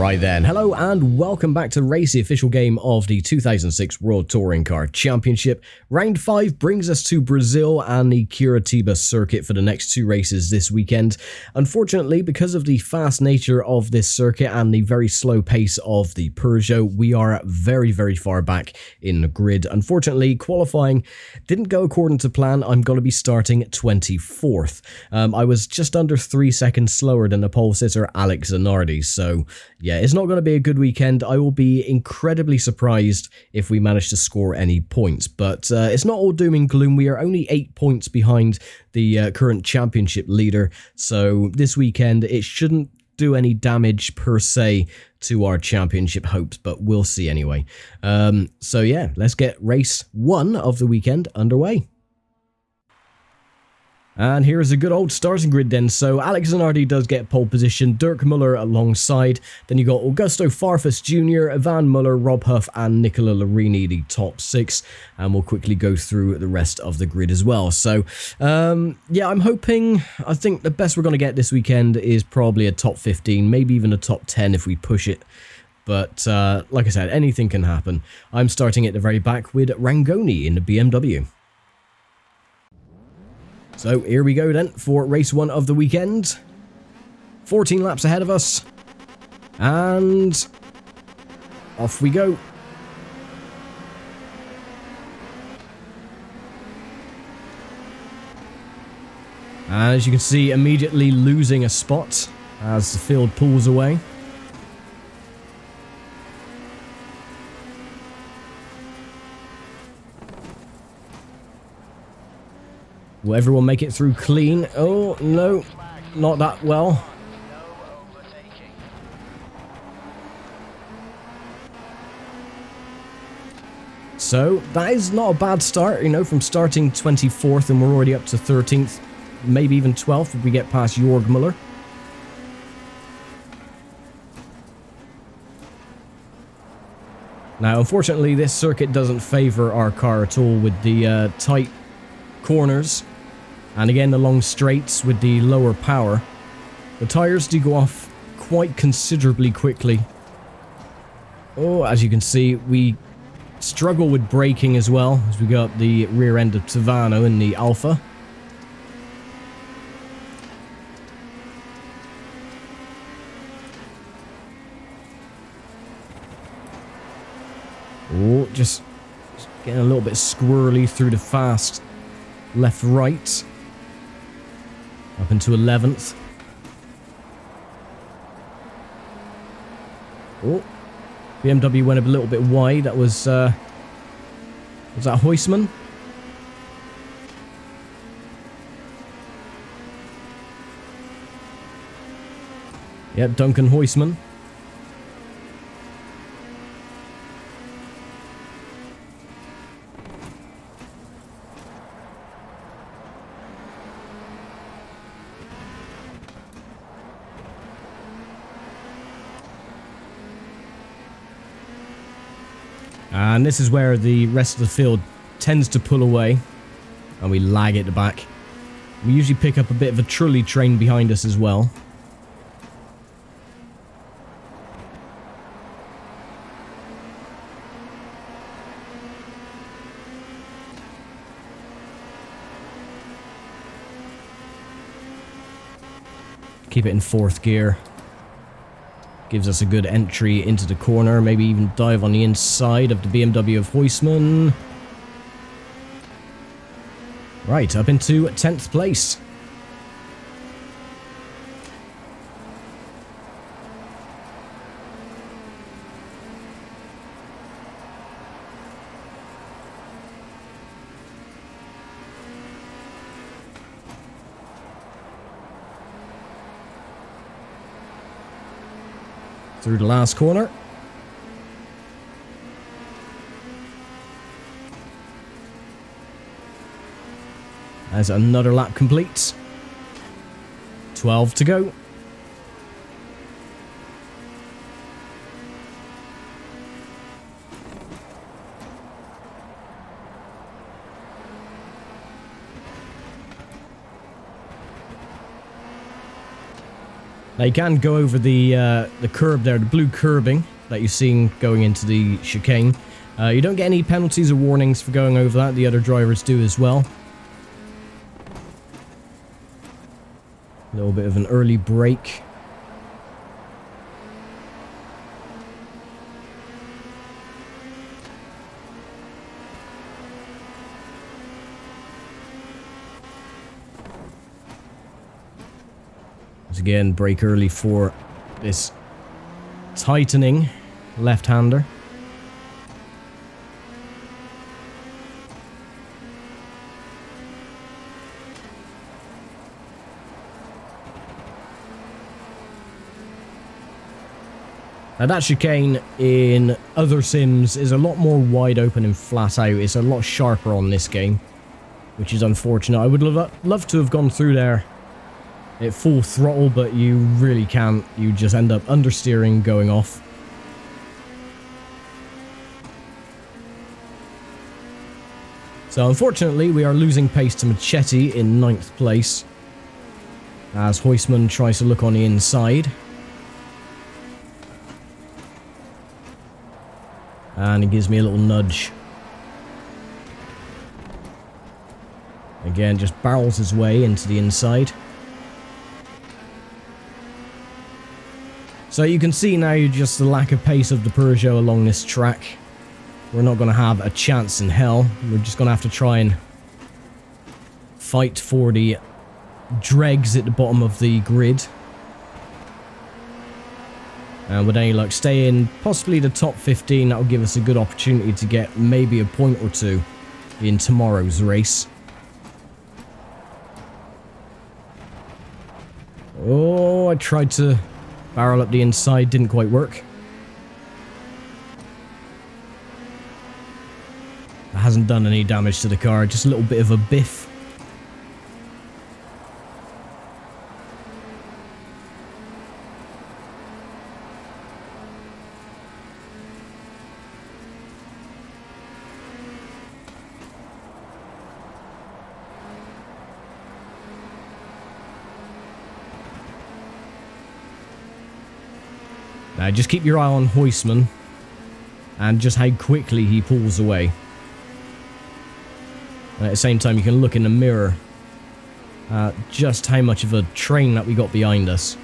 Right then, hello and welcome back to Race, the official game of the 2006 World Touring Car Championship. Round 5 brings us to Brazil and the Curitiba circuit for the next two races this weekend. Unfortunately, because of the fast nature of this circuit and the very slow pace of the Peugeot, we are very far back in the grid. Unfortunately, qualifying didn't go according to plan. I'm going to be starting 24th. I was just under 3 seconds slower than the pole sitter Alex Zanardi, so yeah, it's not going to be a good weekend. I will be incredibly surprised if we manage to score any points, but it's not all doom and gloom. We are only 8 points behind the current championship leader, so this weekend it shouldn't do any damage per se to our championship hopes, but we'll see anyway. So yeah, let's get race 1 of the weekend underway. And here is a good old starting grid then. So Alex Zanardi does get pole position, Dirk Muller alongside. Then you got Augusto Farfus Jr., Ivan Muller, Rob Huff and Nicola Larini, the top 6. And we'll quickly go through the rest of the grid as well. So yeah, I think the best we're going to get this weekend is probably a top 15, maybe even a top 10 if we push it. But like I said, anything can happen. I'm starting at the very back with Rangoni in the BMW. So here we go then for race 1 of the weekend. 14 laps ahead of us. And off we go. As you can see, immediately losing a spot as the field pulls away. Will everyone make it through clean? Oh, no, not that well. So, that is not a bad start, you know, from starting 24th and we're already up to 13th, maybe even 12th if we get past Jorg Muller. Now, unfortunately, this circuit doesn't favour our car at all with the tight corners. And again, the long straights with the lower power. The tyres do go off quite considerably quickly. Oh, as you can see, we struggle with braking as well, as we got the rear end of Tavano in the Alpha. Oh, just getting a little bit squirrely through the fast left-right. Up into 11th. Oh, BMW went a little bit wide. That was that Huisman? Yep, Duncan Huisman. And this is where the rest of the field tends to pull away and we lag at the back. We usually pick up a bit of a trolley train behind us as well. Keep it in 4th gear. Gives us a good entry into the corner, maybe even dive on the inside of the BMW of Huisman. Right, up into 10th place. Through the last corner. As another lap complete. 12 to go. Now you can go over the curb there, the blue curbing that you've seen going into the chicane. You don't get any penalties or warnings for going over that. The other drivers do as well. A little bit of an early brake. Again, brake early for this tightening left-hander. Now that chicane in other sims is a lot more wide open and flat out. It's a lot sharper on this game, which is unfortunate. I would love to have gone through there at full throttle, but you really can't. You just end up understeering, going off. So unfortunately, we are losing pace to Machete in 9th place, as Huisman tries to look on the inside. And he gives me a little nudge. Again, just barrels his way into the inside. So you can see now just the lack of pace of the Peugeot along this track. We're not going to have a chance in hell. We're just going to have to try and fight for the dregs at the bottom of the grid. And with any luck, stay in possibly the top 15. That will give us a good opportunity to get maybe a point or two in tomorrow's race. Oh, I tried to barrel up the inside, didn't quite work. That hasn't done any damage to the car, just a little bit of a biff. Now just keep your eye on Huisman and just how quickly he pulls away. And at the same time you can look in the mirror at just how much of a train that we got behind us.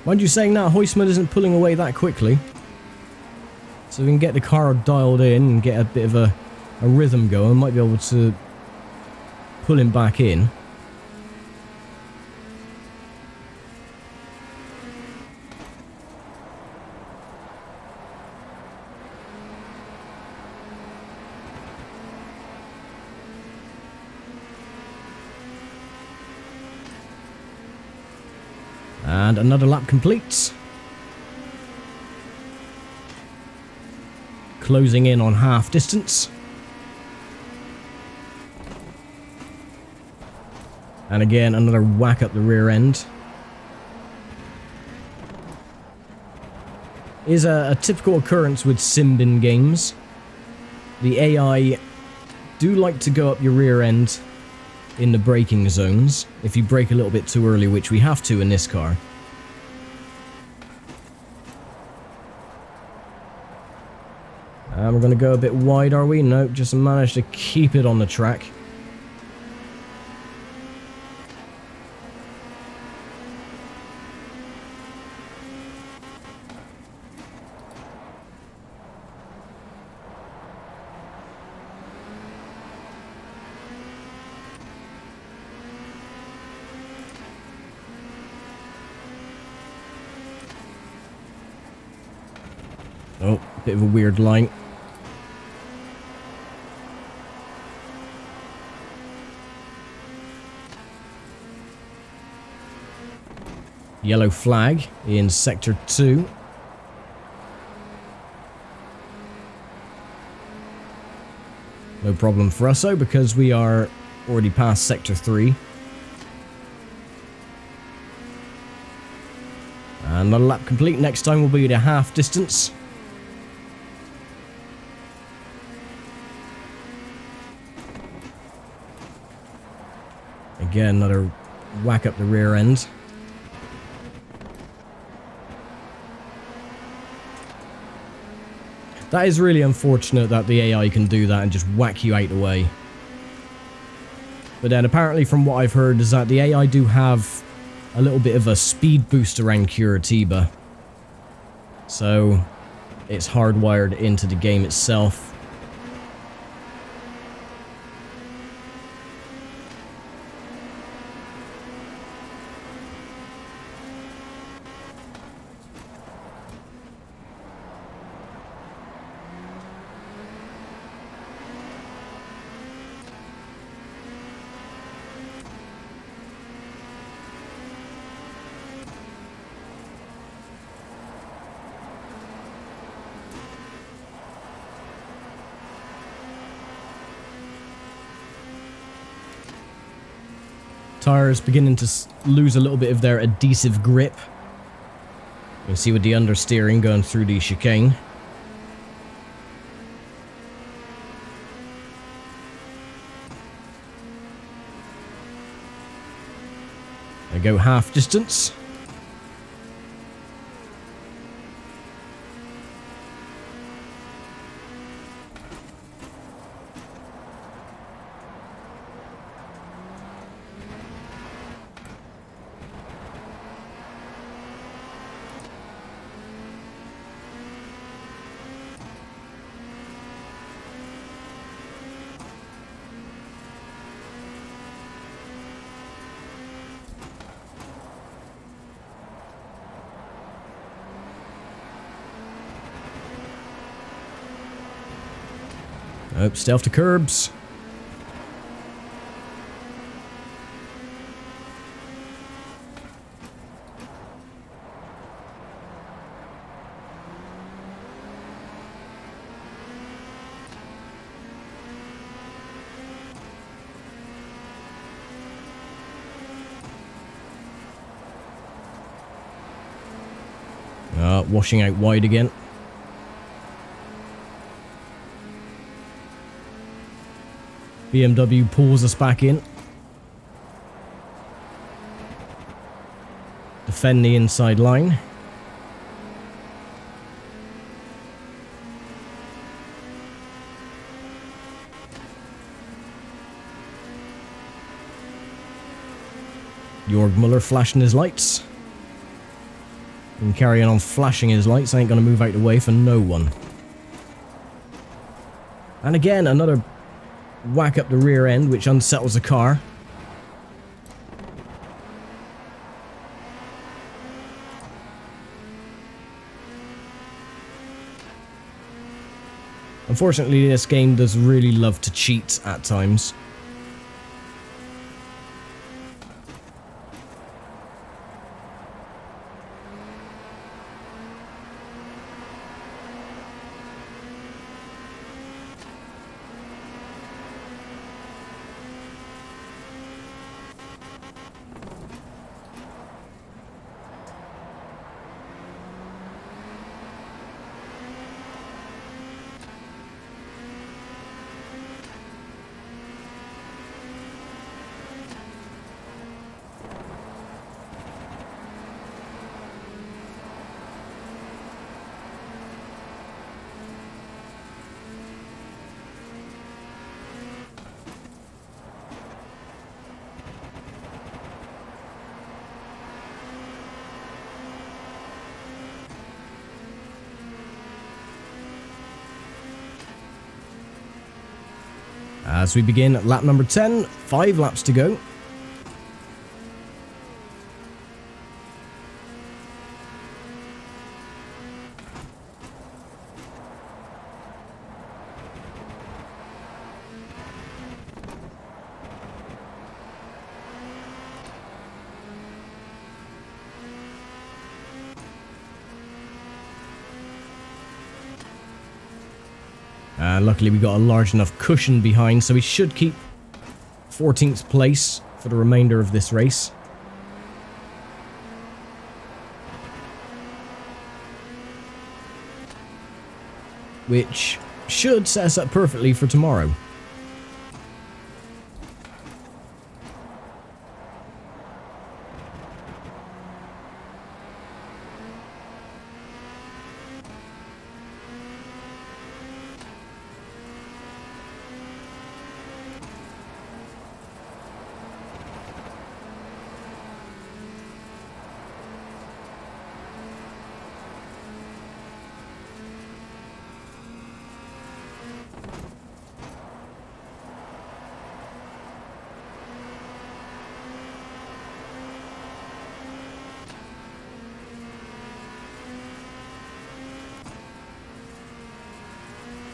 Mind you saying that, Huisman isn't pulling away that quickly. So we can get the car dialed in and get a bit of a rhythm going. Might be able to pull him back in. And another lap complete. Closing in on half distance. And again, another whack up the rear end. Is a typical occurrence with Simbin games. The AI do like to go up your rear end in the braking zones if you brake a little bit too early, which we have to in this car. And we're going to go a bit wide, are we? Nope, just managed to keep it on the track. Bit of a weird line. Yellow flag in Sector 2. No problem for us, though, because we are already past Sector 3. Another lap complete. Next time will be at a half distance. Again, another whack up the rear end. That is really unfortunate that the AI can do that and just whack you out the way. But then apparently from what I've heard is that the AI do have a little bit of a speed boost around Curitiba. So it's hardwired into the game itself. Tires beginning to lose a little bit of their adhesive grip. You can see with the understeering going through the chicane. I go half distance. Oh, stealth to curbs. Washing out wide again. BMW pulls us back in. Defend the inside line. Jorg Muller flashing his lights. And carrying on flashing his lights, ain't gonna move out the way for no one. And again, another whack up the rear end, which unsettles the car. Unfortunately, this game does really love to cheat at times. As we begin at lap number 10, 5 laps to go. Luckily we got a large enough cushion behind, so we should keep 14th place for the remainder of this race. Which should set us up perfectly for tomorrow.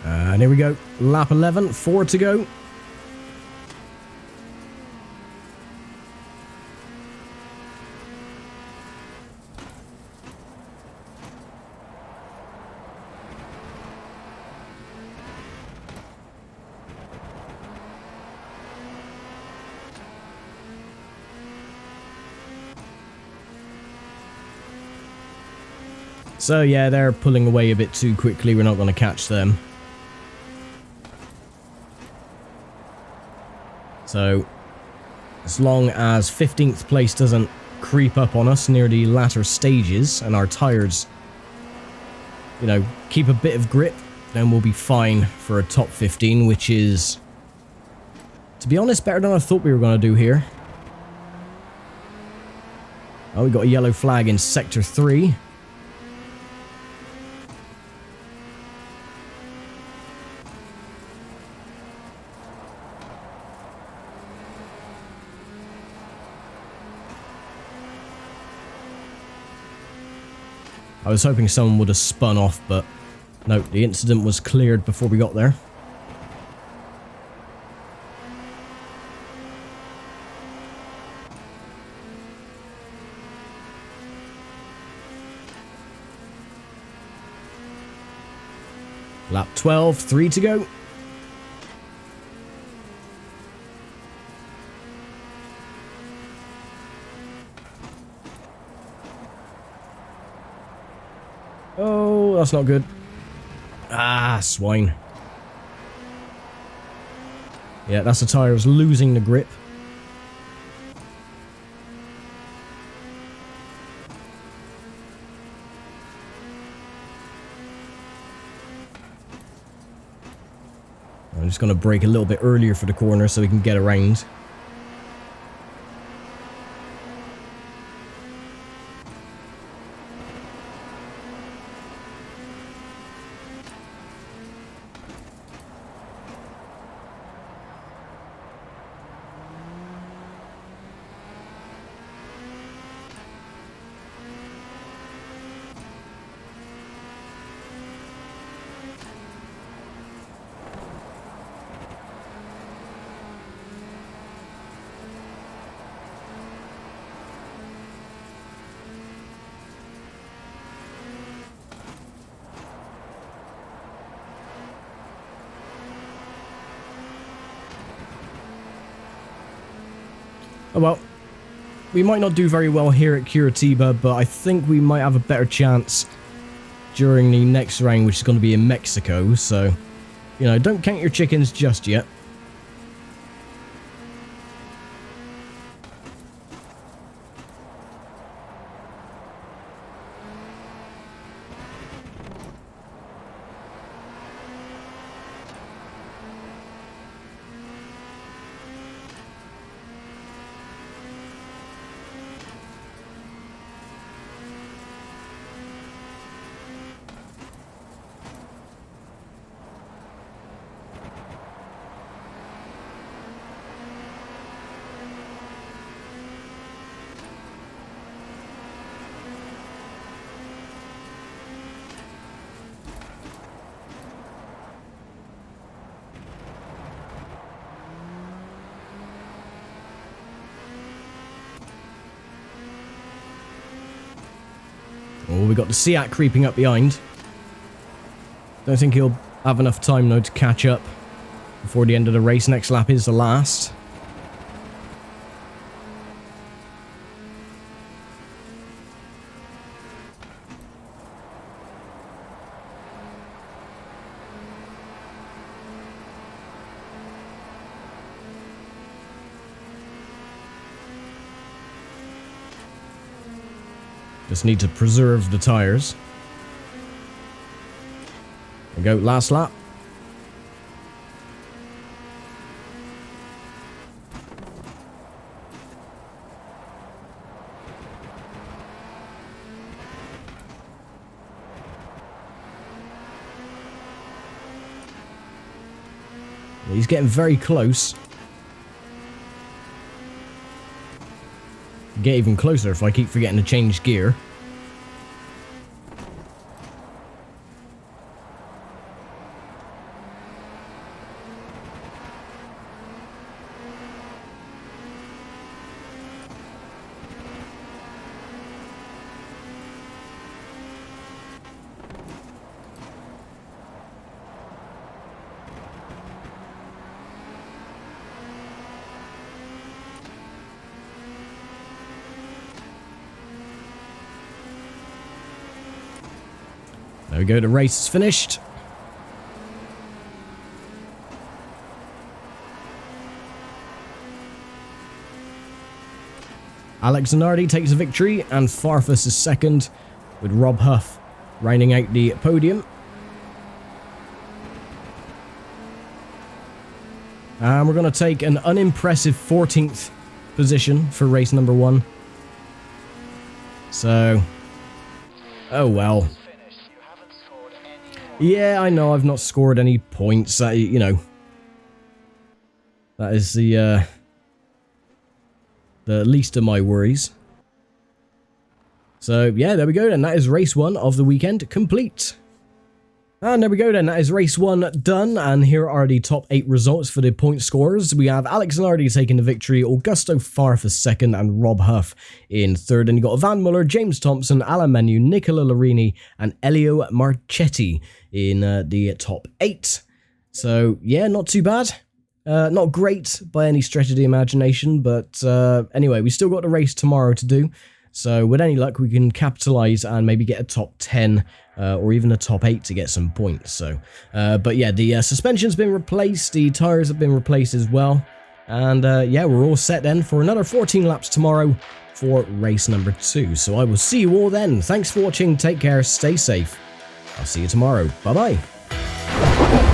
And here we go, lap 11, 4 to go. So yeah, they're pulling away a bit too quickly, we're not going to catch them. So, as long as 15th place doesn't creep up on us near the latter stages and our tyres, you know, keep a bit of grip, then we'll be fine for a top 15, which is, to be honest, better than I thought we were going to do here. Oh, we got a yellow flag in Sector 3. I was hoping someone would have spun off, but no, the incident was cleared before we got there. Lap 12, 3 to go. Oh, that's not good. Ah, swine. Yeah, that's the tyre was losing the grip. I'm just going to brake a little bit earlier for the corner so we can get around. Oh well, we might not do very well here at Curitiba, but I think we might have a better chance during the next round, which is going to be in Mexico, so, you know, don't count your chickens just yet. Oh, we got the Seat creeping up behind. Don't think he'll have enough time now to catch up before the end of the race. Next lap is the last. Just need to preserve the tyres. There we go, last lap. He's getting very close. Get even closer if I keep forgetting to change gear. There we go, the race is finished. Alex Zanardi takes a victory, and Farfus is second, with Rob Huff rounding out the podium. And we're going to take an unimpressive 14th position for race number 1. So, oh well. Yeah, I know I've not scored any points, you know. That is the least of my worries. So, yeah, there we go then. That is race 1 of the weekend complete. And there we go then. That is race 1 done. And here are the top 8 results for the point scores. We have Alex Zanardi taking the victory, Augusto Farfus second, and Rob Huff in third. And you got Van Muller, James Thompson, Alain Menu, Nicola Larini, and Elio Marchetti in the top 8. So, yeah, not too bad. Not great by any stretch of the imagination, but anyway, we still got the race tomorrow to do. So with any luck, we can capitalise and maybe get a top 10 or even a top 8 to get some points. So, but yeah, the suspension's been replaced, the tyres have been replaced as well. And yeah, we're all set then for another 14 laps tomorrow for race number 2. So I will see you all then. Thanks for watching, take care, stay safe. I'll see you tomorrow. Bye-bye.